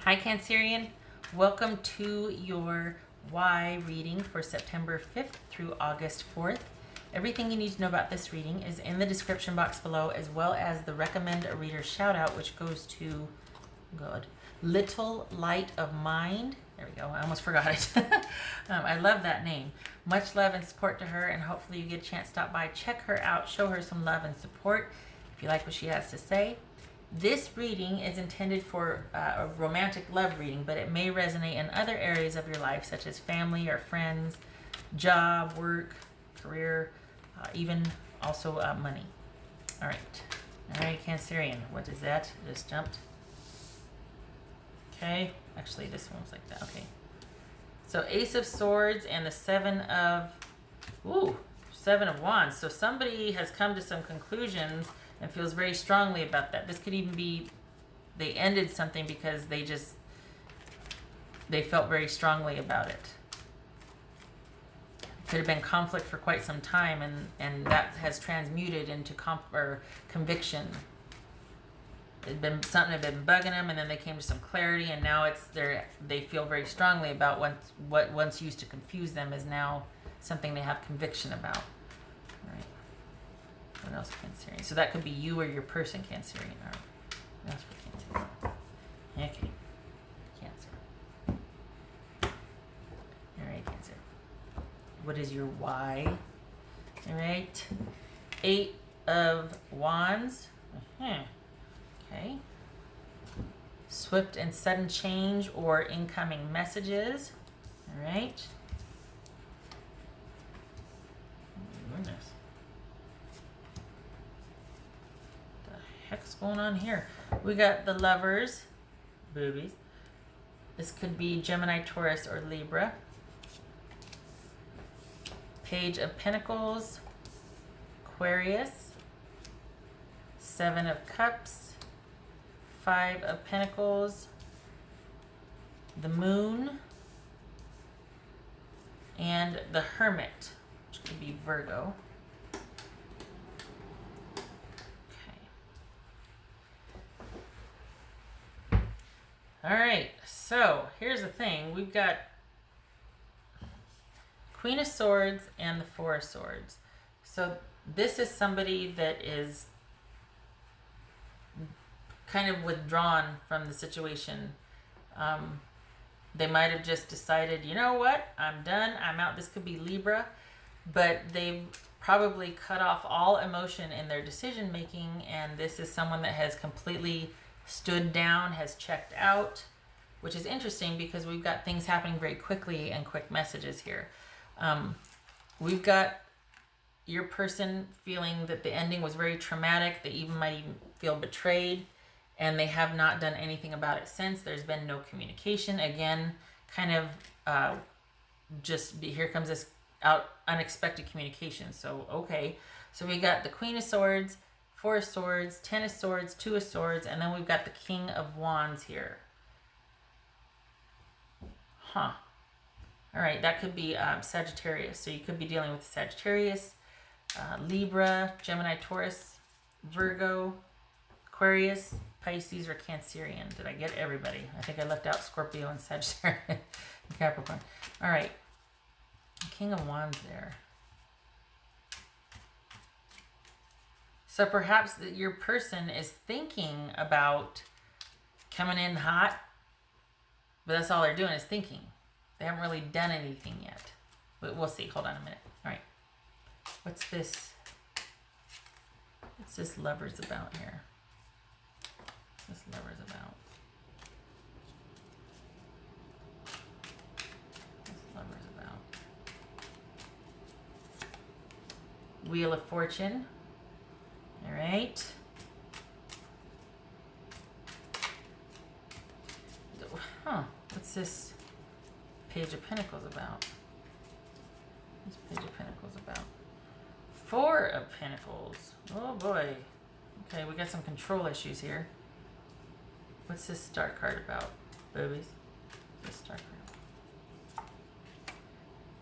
Hi Cancerian, welcome to your Y reading for September 5th through August 4th. Everything you need to know about this reading is in the description box below, as well as the recommend a reader shout out, which goes to Little Light of Mind. There we go, I almost forgot it. I love that name. Much love and support to her, and hopefully you get a chance to stop by, check her out, show her some love and support if you like what she has to say. This reading is intended for a romantic love reading, but it may resonate in other areas of your life, such as family or friends, job, work, career, even also money. All right, Cancerian, what is that? It just jumped. Okay, actually this one was like that. Okay, so Ace of Swords and the Seven of Wands. So somebody has come to some conclusions and feels very strongly about that. This could even be they ended something because they felt very strongly about it. Could have been conflict for quite some time, and that has transmuted into conviction. It'd been something had been bugging them, and then they came to some clarity, and now they feel very strongly about what once used to confuse them is now something they have conviction about. All right. What else, Cancerian? So that could be you or your person, Cancerian. All right. What else for Cancerian? Okay. Cancer. All right, Cancer. What is your why? All right. 8 of Wands. Okay. Swift and sudden change or incoming messages. All right. Oh, goodness. What's going on here? We got the Lovers, boobies. This could be Gemini, Taurus, or Libra. Page of Pentacles, Aquarius, 7 of Cups, 5 of Pentacles, the Moon, and the Hermit, which could be Virgo. All right, so here's the thing. We've got Queen of Swords and the Four of Swords. So this is somebody that is kind of withdrawn from the situation. They might have just decided, you know what, I'm done, I'm out. This could be Libra, but they've probably cut off all emotion in their decision making, and this is someone that has completely stood down, has checked out, which is interesting because we've got things happening very quickly and quick messages here. We've got your person feeling that the ending was very traumatic. They might even feel betrayed, and they have not done anything about it since. There's been no communication. Again, kind of here comes this unexpected communication. So, okay. So we got the Queen of Swords, 4 of Swords, 10 of Swords, 2 of Swords, and then we've got the King of Wands here. All right, that could be Sagittarius. So you could be dealing with Sagittarius, Libra, Gemini, Taurus, Virgo, Aquarius, Pisces, or Cancerian. Did I get everybody? I think I left out Scorpio and Sagittarius and Capricorn. All right, King of Wands there. So perhaps your person is thinking about coming in hot, but that's all they're doing is thinking. They haven't really done anything yet. But we'll see. Hold on a minute. All right. What's this Lovers about here? What's this Lovers about? What's Lovers about? Wheel of Fortune. All right. What's this Page of Pentacles about? What's Page of Pentacles about? 4 of Pentacles. Oh boy. Okay, we got some control issues here. What's this Star card about? Boobies. This Star card.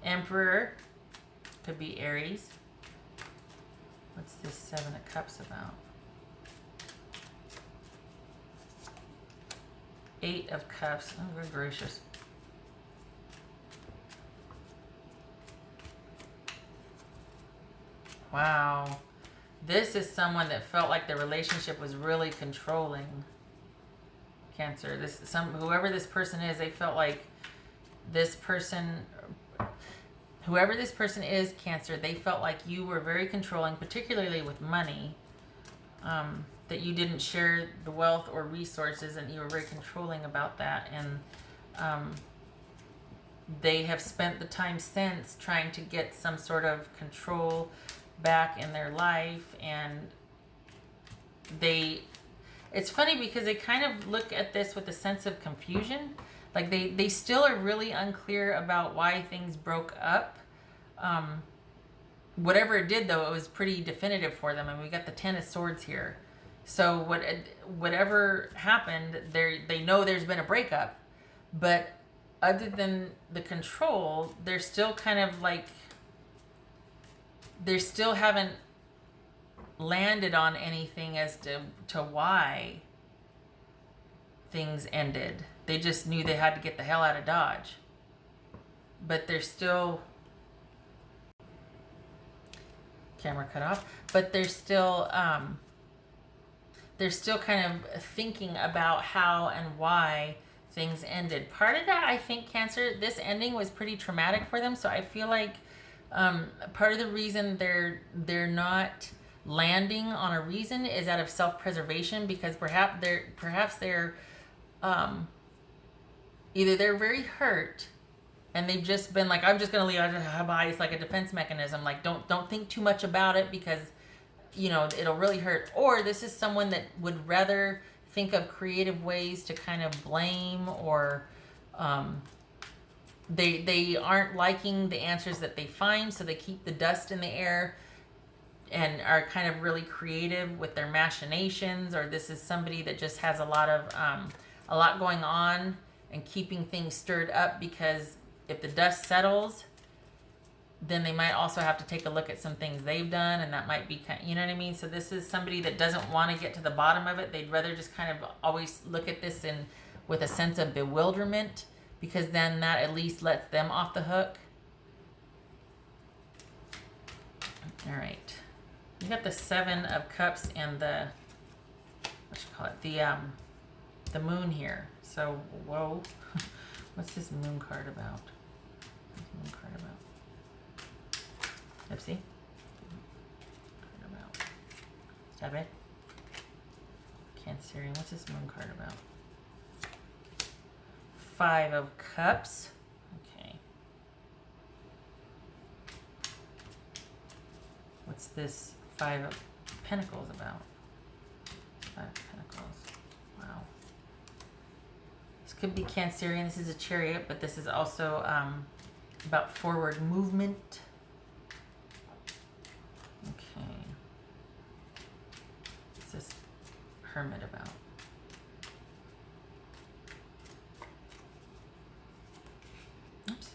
Emperor. Could be Aries. What's this 7 of Cups about? 8 of Cups. Oh, good gracious. Wow. This is someone that felt like the relationship was really controlling. Cancer. Whoever this person is, they felt like this person, whoever this person is, Cancer, they felt like you were very controlling, particularly with money. That you didn't share the wealth or resources, and you were very controlling about that. And they have spent the time since trying to get some sort of control back in their life. And it's funny because they kind of look at this with a sense of confusion. Like they still are really unclear about why things broke up. Whatever it did, though, it was pretty definitive for them. And we got the 10 of Swords here. So whatever happened, they know there's been a breakup. But other than the control, they're still kind of like, they still haven't landed on anything as to why things ended. They just knew they had to get the hell out of Dodge. But they're still... Camera cut off. But they're still kind of thinking about how and why things ended. Part of that, I think, Cancer, this ending was pretty traumatic for them. So I feel like part of the reason they're not landing on a reason is out of self-preservation, because perhaps they're either they're very hurt and they've just been like, I'm just gonna leave it by. It's like a defense mechanism. Like don't think too much about it because it'll really hurt. Or this is someone that would rather think of creative ways to kind of blame, or they aren't liking the answers that they find, so they keep the dust in the air and are kind of really creative with their machinations. Or this is somebody that just has a lot going on and keeping things stirred up, because if the dust settles, then they might also have to take a look at some things they've done, and that might be you know what I mean? So this is somebody that doesn't want to get to the bottom of it. They'd rather just kind of always look at this with a sense of bewilderment, because then that at least lets them off the hook. All right. You got the 7 of Cups and the, the Moon here. So, whoa. What's this Moon card about? What's the Moon card about? Oopsie. Card about. Stab it. Cancerian. What's this Moon card about? 5 of Cups. Okay. What's this 5 of Pentacles about? 5 of Pentacles. Wow. This could be Cancerian. This is a Chariot, but this is also about forward movement. Okay. What's this Hermit about? Oops.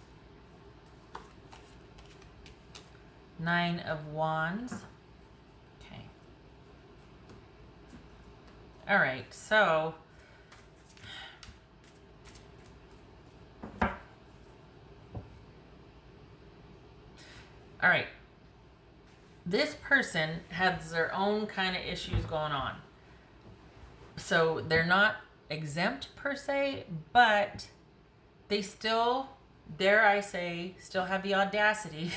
9 of Wands. Okay. All right, so all right. This person has their own kind of issues going on. So they're not exempt per se, but they still, dare I say, still have the audacity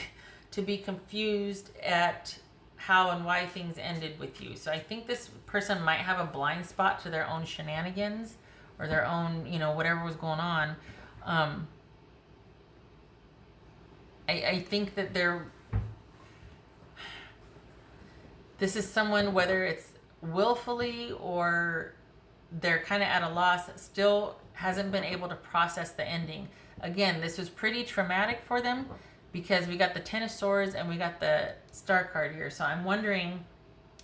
to be confused at how and why things ended with you. So I think this person might have a blind spot to their own shenanigans or their own, whatever was going on. I think that this is someone, whether it's willfully or they're kind of at a loss, still hasn't been able to process the ending. Again, this was pretty traumatic for them because we got the 10 of Swords and we got the Star card here. So I'm wondering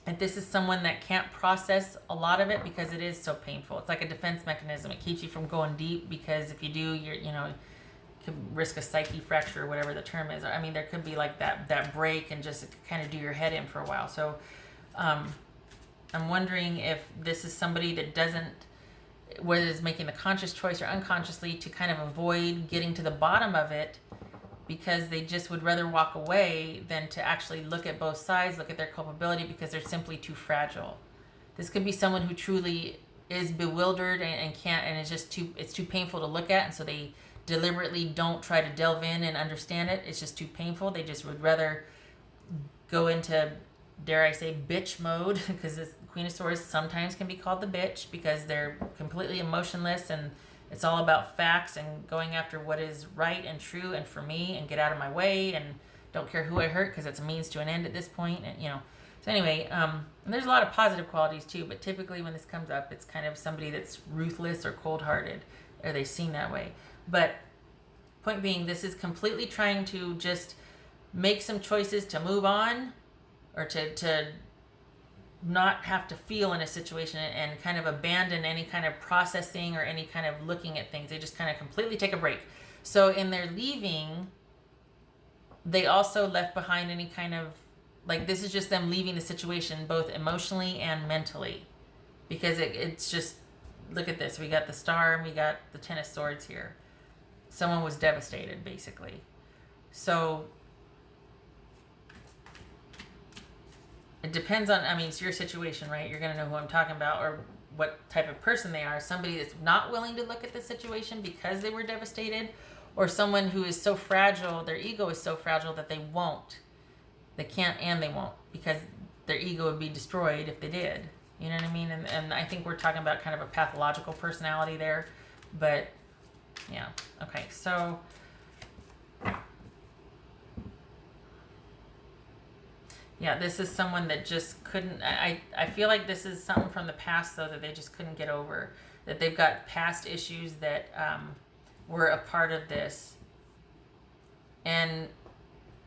if this is someone that can't process a lot of it because it is so painful. It's like a defense mechanism. It keeps you from going deep, because if you do, you're, could risk a psyche fracture or whatever the term is. I mean, there could be like that break and just kind of do your head in for a while. So I'm wondering if this is somebody that doesn't whether it's making the conscious choice or unconsciously, to kind of avoid getting to the bottom of it, because they just would rather walk away than to actually look at both sides, look at their culpability, because they're simply too fragile. This could be someone who truly is bewildered and can't, and it's too painful to look at, and so they deliberately don't try to delve in and understand it. It's just too painful. They just would rather go into, dare I say, bitch mode, because this Queen of Swords sometimes can be called the bitch, because they're completely emotionless and it's all about facts and going after what is right and true and for me, and get out of my way, and don't care who I hurt because it's a means to an end at this point. And so anyway, and there's a lot of positive qualities too, but typically when this comes up, it's kind of somebody that's ruthless or cold-hearted, or they seem that way. But point being, this is completely trying to just make some choices to move on, or to not have to feel in a situation, and kind of abandon any kind of processing or any kind of looking at things. They just kind of completely take a break. So in their leaving, they also left behind any kind of, like, this is just them leaving the situation both emotionally and mentally, because it's just, look at this. We got the Star and we got the Ten of Swords here. Someone was devastated, basically. So it depends on, it's your situation, right? You're going to know who I'm talking about, or what type of person they are. Somebody that's not willing to look at the situation because they were devastated, or someone who is so fragile, their ego is so fragile that they won't. They can't and they won't, because their ego would be destroyed if they did. You know what I mean? And I think we're talking about kind of a pathological personality there. But, yeah. Okay, so yeah, this is someone that just couldn't, I feel like this is something from the past, though, that they just couldn't get over. That they've got past issues that were a part of this. And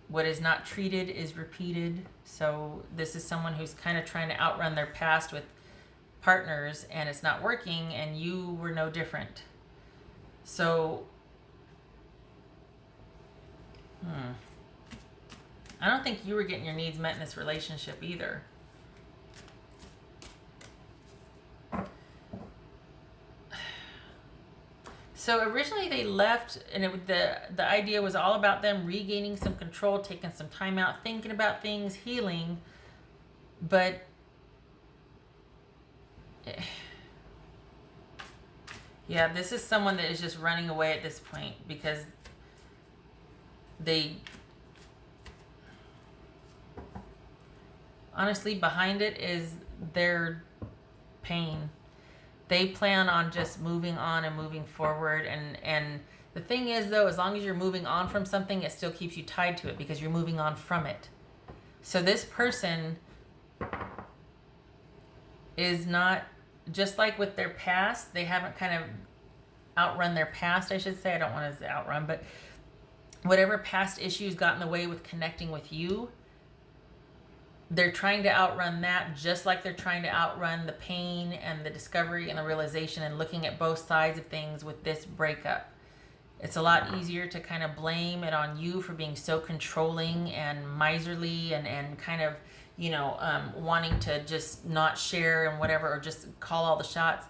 what is not treated is repeated. So this is someone who's kind of trying to outrun their past with partners, and it's not working, and you were no different. So, I don't think you were getting your needs met in this relationship either. So originally they left, and the idea was all about them regaining some control, taking some time out, thinking about things, healing. But yeah, this is someone that is just running away at this point, because they, honestly, behind it is their pain. They plan on just moving on and moving forward. And the thing is, though, as long as you're moving on from something, it still keeps you tied to it, because you're moving on from it. So this person is not, just like with their past, they haven't kind of outrun their past, I should say. I don't want to say outrun, but whatever past issues got in the way with connecting with you, they're trying to outrun that, just like they're trying to outrun the pain and the discovery and the realization and looking at both sides of things with this breakup. It's a lot easier to kind of blame it on you for being so controlling and miserly and kind of, wanting to just not share and whatever, or just call all the shots.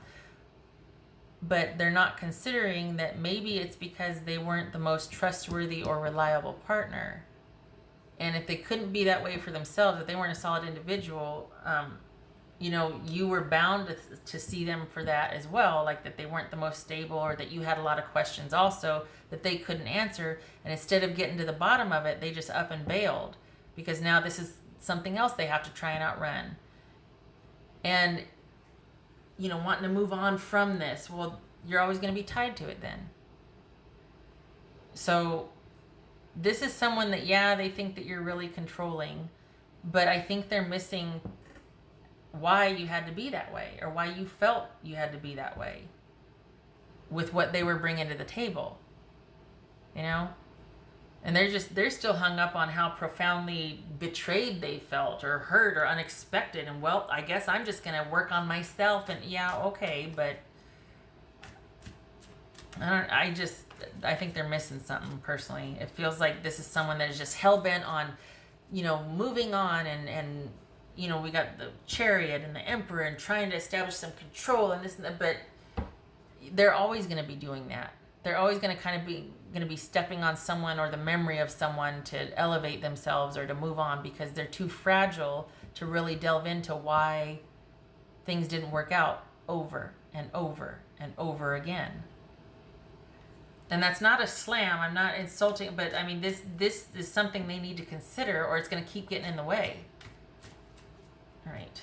But they're not considering that maybe it's because they weren't the most trustworthy or reliable partner. And if they couldn't be that way for themselves, if they weren't a solid individual, you were bound to see them for that as well. Like that they weren't the most stable, or that you had a lot of questions also that they couldn't answer. And instead of getting to the bottom of it, they just up and bailed, because now this is something else they have to try and outrun. And, wanting to move on from this, well, you're always going to be tied to it then. So this is someone that, they think that you're really controlling, but I think they're missing why you had to be that way, or why you felt you had to be that way with what they were bringing to the table, And they're still hung up on how profoundly betrayed they felt, or hurt, or unexpected. And, well, I guess I'm just going to work on myself. And okay, but I think they're missing something personally. It feels like this is someone that is just hell-bent on, moving on, and we got the Chariot and the Emperor and trying to establish some control and this and that, but they're always going to be doing that. They're always going to kind of be stepping on someone or the memory of someone to elevate themselves or to move on, because they're too fragile to really delve into why things didn't work out over and over and over again. And that's not a slam. I'm not insulting, but I mean, this is something they need to consider, or it's going to keep getting in the way. All right.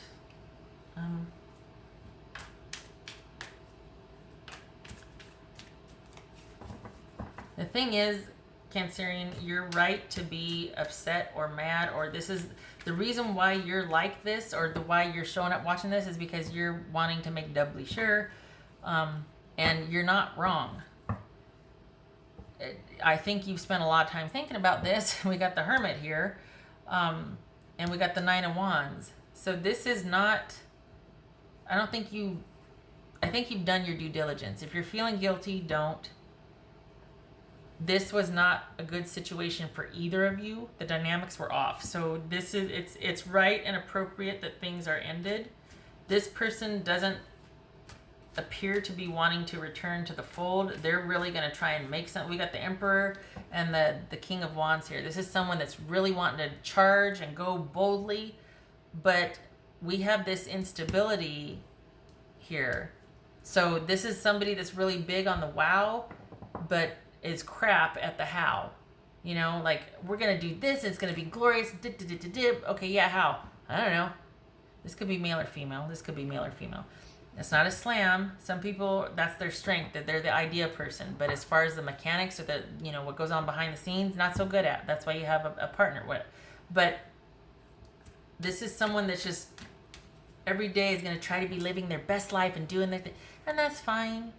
The thing is, Cancerian, you're right to be upset or mad, or this is the reason why you're like this, or why you're showing up watching this, is because you're wanting to make doubly sure, and you're not wrong. I think you've spent a lot of time thinking about this. We got the Hermit here, and we got the Nine of Wands. So this is not, I think you've done your due diligence. If you're feeling guilty, don't. This was not a good situation for either of you. The dynamics were off. So it's right and appropriate that things are ended. This person doesn't appear to be wanting to return to the fold. They're really going to try and make something. We got the Emperor and the King of Wands here. This is someone that's really wanting to charge and go boldly, but we have this instability here. So this is somebody that's really big on the wow, but is crap at the how. You know, like, we're going to do this, it's going to be glorious. Okay, yeah, how? I don't know. This could be male or female. This could be male or female. It's not a slam. Some people, that's their strength, that they're the idea person. But as far as the mechanics or the, you know, what goes on behind the scenes, not so good at. That's why you have a partner with. But this is someone that's just every day is going to try to be living their best life and doing their thing. And that's fine.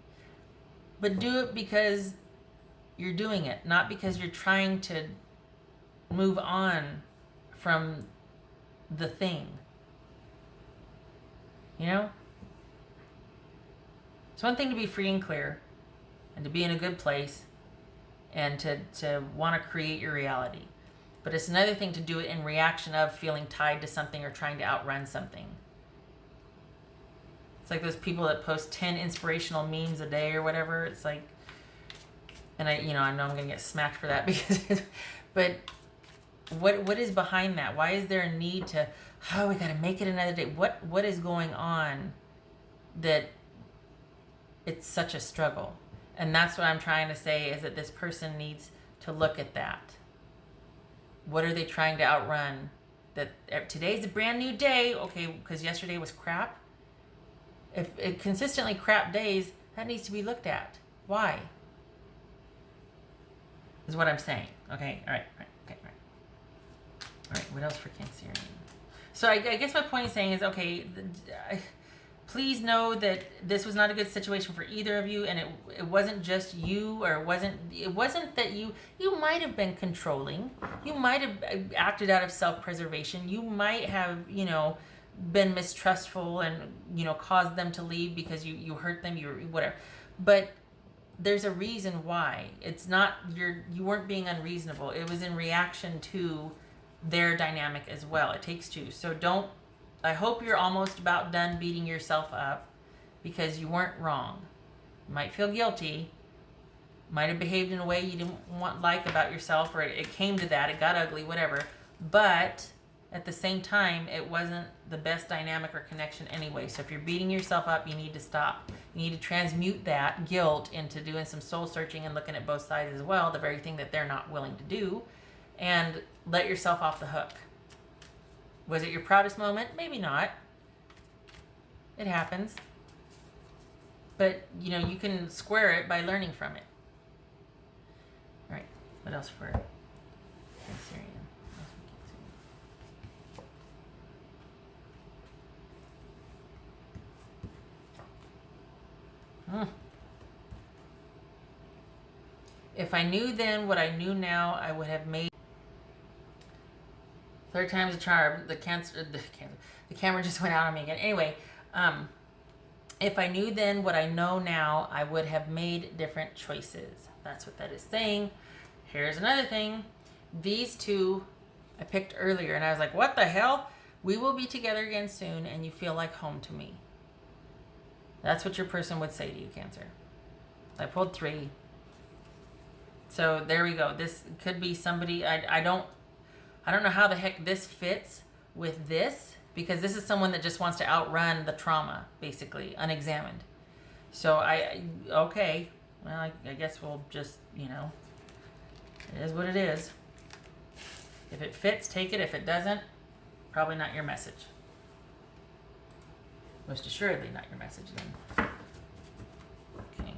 But do it because you're doing it, not because you're trying to move on from the thing. You know? It's one thing to be free and clear and to be in a good place and to want to create your reality. But it's another thing to do it in reaction of feeling tied to something or trying to outrun something. It's like those people that post 10 inspirational memes a day or whatever. It's like, and I know I'm going to get smacked for that because, but what is behind that? Why is there a need to, we got to make it another day? What is going on that it's such a struggle? And that's what I'm trying to say, is that this person needs to look at that. What are they trying to outrun? That today's a brand new day, okay, because yesterday was crap. If it consistently crap days, that needs to be looked at. Why? Is what I'm saying. Okay, all right. All right, what else for Cancerian? So I guess my point is saying is, okay, please know that this was not a good situation for either of you, and it wasn't just you, or it wasn't that you might have been controlling. You might have acted out of self-preservation. You might have, been mistrustful and, caused them to leave because you hurt them, you whatever. But there's a reason why. It's not, you weren't being unreasonable. It was in reaction to their dynamic as well. It takes two. So I hope you're almost about done beating yourself up, because you weren't wrong. You might feel guilty, might have behaved in a way you didn't like about yourself, or it came to that, it got ugly, whatever. But at the same time, it wasn't the best dynamic or connection anyway. So if you're beating yourself up, you need to stop. You need to transmute that guilt into doing some soul searching and looking at both sides as well, the very thing that they're not willing to do, and let yourself off the hook. Was it your proudest moment? Maybe not. It happens. But, you can square it by learning from it. All right, what else for Cancerian? If I knew then what I knew now, I would have made. Third time's a charm. The camera just went out on me again. Anyway, if I knew then what I know now, I would have made different choices. That's what that is saying. Here's another thing. These two I picked earlier, and I was like, what the hell? We will be together again soon, and you feel like home to me. That's what your person would say to you, Cancer. I pulled 3. So there we go. This could be somebody, I don't know how the heck this fits with this, because this is someone that just wants to outrun the trauma, basically, unexamined. So okay, well, I guess we'll just, you know, it is what it is. If it fits, take it. If it doesn't, probably not your message. Most assuredly not your message then. Okay.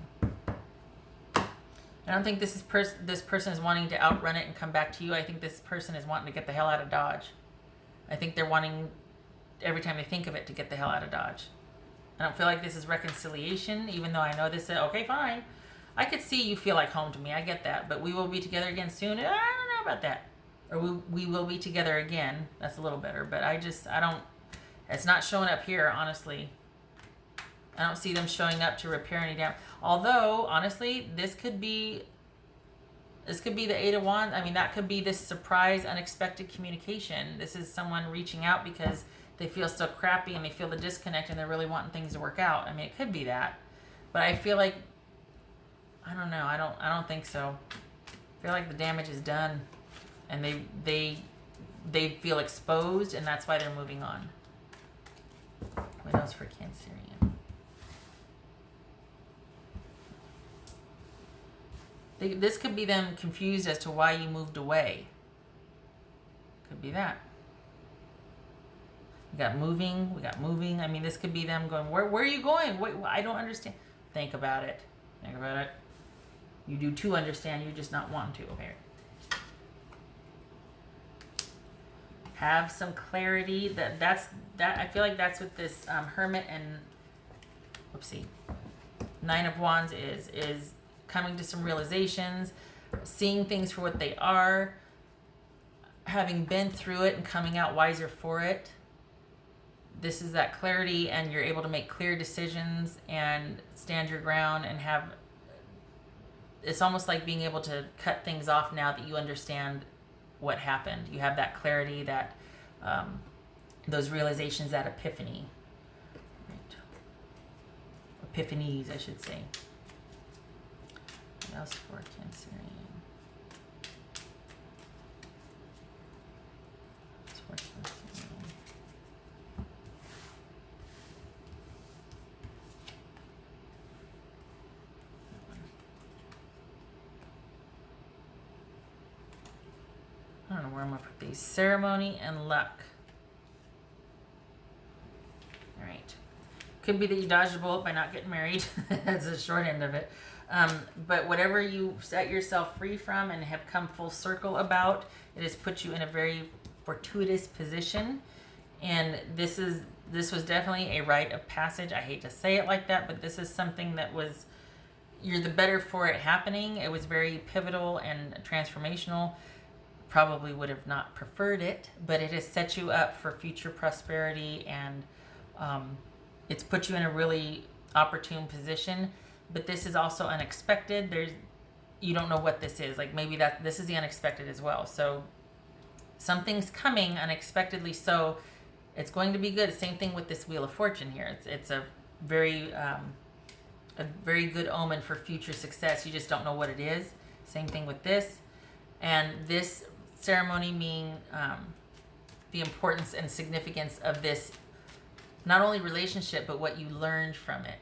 I don't think this person is wanting to outrun it and come back to you. I think this person is wanting to get the hell out of Dodge. I think they're wanting, every time they think of it, to get the hell out of Dodge. I don't feel like this is reconciliation, even though I know this is, okay, fine. I could see you feel like home to me. I get that. But we will be together again soon. I don't know about that. Or we will be together again. That's a little better. But I don't, it's not showing up here, honestly. I don't see them showing up to repair any damage. Although, honestly, this could be the 8 of Wands. I mean, that could be this surprise, unexpected communication. This is someone reaching out because they feel so crappy and they feel the disconnect and they're really wanting things to work out. I mean, it could be that. But I feel like, I don't know. I don't think so. I feel like the damage is done and they feel exposed, and that's why they're moving on. What else for Cancerian? This could be them confused as to why you moved away. Could be that. We got moving. I mean, this could be them going, where are you going? Wait, I don't understand. Think about it. You do too understand, you're just not wanting to. Okay. Have some clarity. That I feel like that's what this Hermit and whoopsie 9 of Wands is coming to some realizations, seeing things for what they are, having been through it and coming out wiser for it. This is that clarity, and you're able to make clear decisions and stand your ground and have, it's almost like being able to cut things off now that you understand what happened. You have that clarity, that those realizations, that epiphany. Right. Epiphanies, I should say. What else for Cancerian? What's for Cancerian? I don't know where I'm going to put these. Ceremony and luck. All right. Could be that you dodged a bullet by not getting married. That's the short end of it. But whatever you set yourself free from and have come full circle about, it has put you in a very fortuitous position. And this was definitely a rite of passage. I hate to say it like that, but this is something that was, you're the better for it happening. It was very pivotal and transformational. Probably would have not preferred it, but it has set you up for future prosperity, and it's put you in a really opportune position. But this is also unexpected. You don't know what this is. Like, maybe this is the unexpected as well. So something's coming unexpectedly. So it's going to be good. Same thing with this Wheel of Fortune here. It's a very good omen for future success. You just don't know what it is. Same thing with this. And this ceremony meaning the importance and significance of this, not only relationship, but what you learned from it.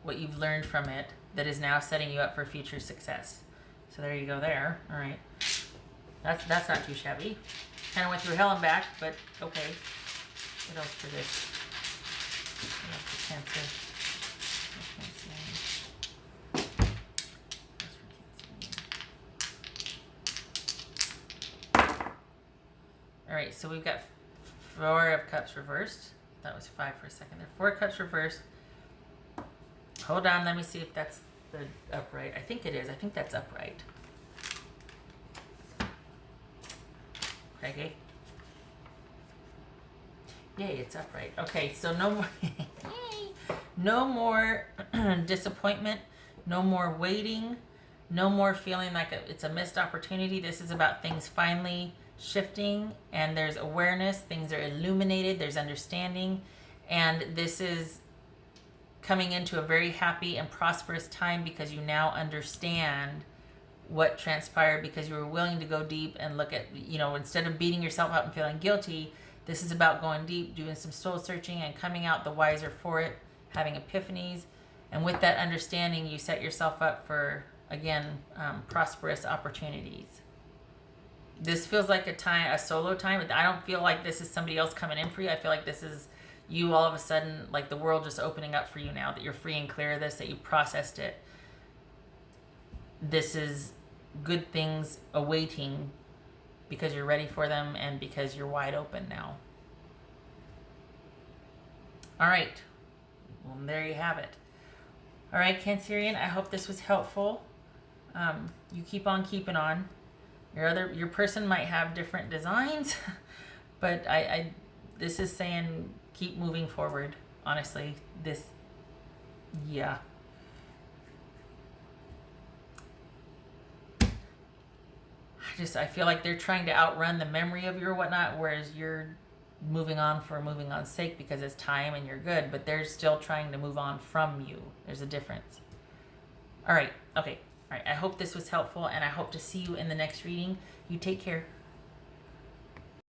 What you've learned from it that is now setting you up for future success. So there you go there. All right. That's not too shabby. Kind of went through hell and back, but okay. What else for this? What else for Cancer? All right, so we've got 4 of Cups reversed. That was 5 for a second there. 4 Cups reversed. Hold on, let me see if that's the upright. I think it is. I think that's upright. Craigie. Yay, it's upright. Okay, so no more no more disappointment, no more waiting, no more feeling like it's a missed opportunity. This is about things finally shifting, and there's awareness, things are illuminated, there's understanding, and this is coming into a very happy and prosperous time because you now understand what transpired, because you were willing to go deep and look at, instead of beating yourself up and feeling guilty, this is about going deep, doing some soul searching and coming out the wiser for it, having epiphanies. And with that understanding, you set yourself up for, again, prosperous opportunities. This feels like a solo time. I don't feel like this is somebody else coming in for you. I feel like this is you all of a sudden, like the world just opening up for you now, that you're free and clear of this, that you processed it. This is good things awaiting because you're ready for them and because you're wide open now. All right. Well, there you have it. All right, Cancerian, I hope this was helpful. You keep on keeping on. Your person might have different designs, but this is saying keep moving forward. Honestly, yeah. I feel like they're trying to outrun the memory of you or whatnot, whereas you're moving on for moving on's sake because it's time and you're good, but they're still trying to move on from you. There's a difference. All right. Okay. All right. I hope this was helpful, and I hope to see you in the next reading. You take care.